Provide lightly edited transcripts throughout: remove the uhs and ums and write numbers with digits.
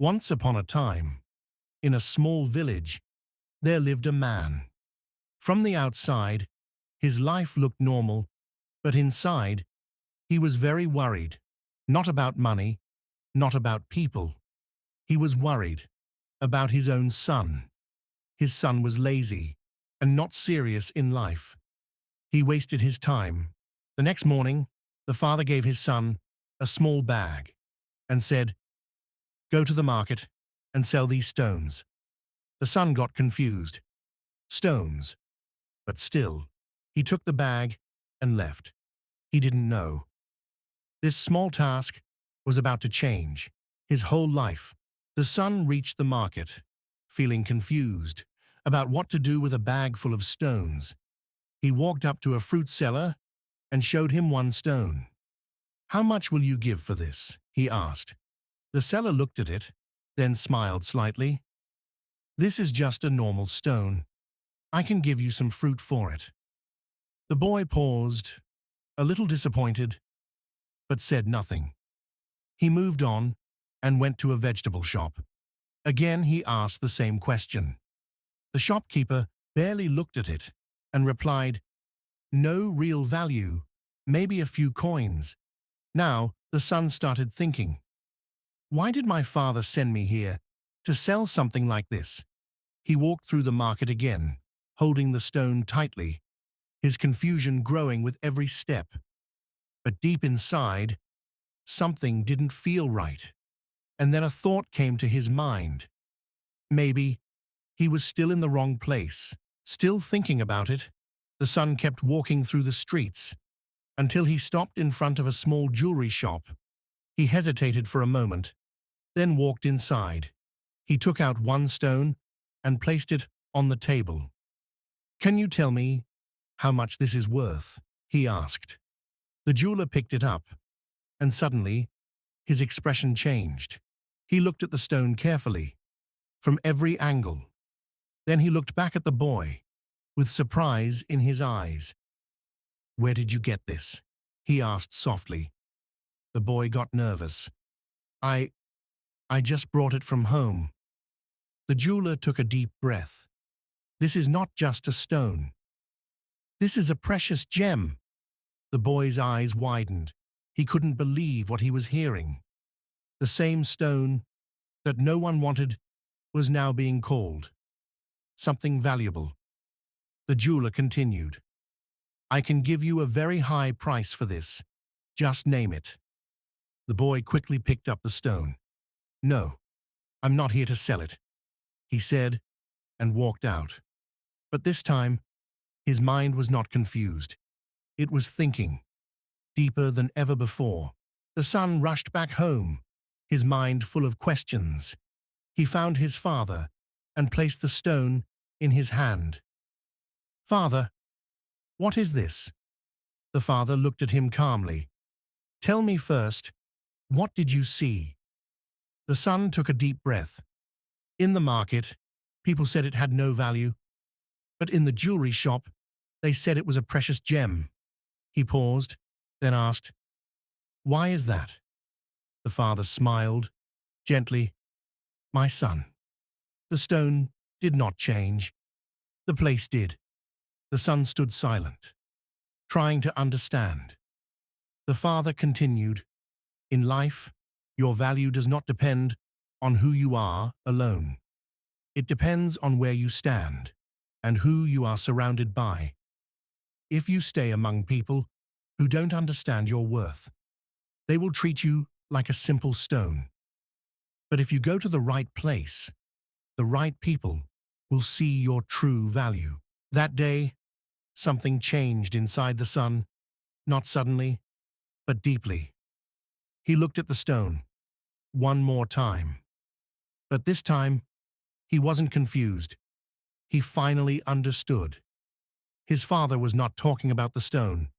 Once upon a time, in a small village, there lived a man. From the outside, his life looked normal, but inside, he was very worried. Not about money, not about people. He was worried about his own son. His son was lazy and not serious in life. He wasted his time. The next morning, the father gave his son a small bag and said, "Go to the market and sell these stones." The son got confused. Stones. But still, he took the bag and left. He didn't know. This small task was about to change his whole life. The son reached the market, feeling confused about what to do with a bag full of stones. He walked up to a fruit seller and showed him one stone. "How much will you give for this?" he asked. The seller looked at it, then smiled slightly. "This is just a normal stone. I can give you some fruit for it." The boy paused, a little disappointed, but said nothing. He moved on and went to a vegetable shop. Again he asked the same question. The shopkeeper barely looked at it and replied, "No real value, maybe a few coins." Now the son started thinking, "Why did my father send me here to sell something like this?" He walked through the market again, holding the stone tightly, his confusion growing with every step. But deep inside, something didn't feel right. And then a thought came to his mind. Maybe he was still in the wrong place. Still thinking about it, the son kept walking through the streets until he stopped in front of a small jewelry shop. He hesitated for a moment, then walked inside. He took out one stone and placed it on the table. "Can you tell me how much this is worth?" he asked. The jeweler picked it up, and suddenly his expression changed. He looked at the stone carefully, from every angle. Then he looked back at the boy, with surprise in his eyes. "Where did you get this?" he asked softly. The boy got nervous. I just brought it from home." The jeweler took a deep breath. "This is not just a stone. This is a precious gem." The boy's eyes widened. He couldn't believe what he was hearing. The same stone that no one wanted was now being called something valuable. The jeweler continued, "I can give you a very high price for this. Just name it." The boy quickly picked up the stone. "No, I'm not here to sell it," he said, and walked out. But this time, his mind was not confused. It was thinking, deeper than ever before. The son rushed back home, his mind full of questions. He found his father and placed the stone in his hand. "Father, what is this?" The father looked at him calmly. "Tell me first, what did you see?" The son took a deep breath. In the market, people said it had no value, but in the jewelry shop, they said it was a precious gem. He paused, then asked, "Why is that?" The father smiled, gently. "My son, the stone did not change. The place did." The son stood silent, trying to understand. The father continued, "In life, your value does not depend on who you are alone. It depends on where you stand and who you are surrounded by. If you stay among people who don't understand your worth, they will treat you like a simple stone. But if you go to the right place, the right people will see your true value." That day, something changed inside the son, not suddenly, but deeply. He looked at the stone one more time. But this time, he wasn't confused. He finally understood. His father was not talking about the stone.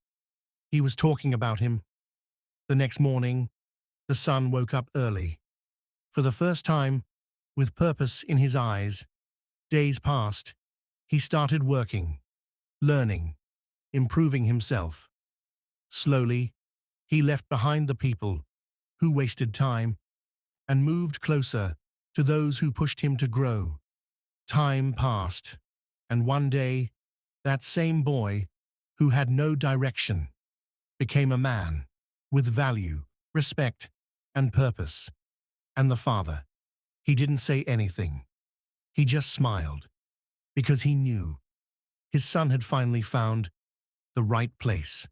He was talking about him. The next morning, the son woke up early. For the first time, with purpose in his eyes. Days passed. He started working, learning, improving himself. Slowly, he left behind the people who wasted time and moved closer to those who pushed him to grow. Time passed, and one day, that same boy, who had no direction, became a man with value, respect, and purpose. And the father, he didn't say anything. He just smiled, because he knew his son had finally found the right place.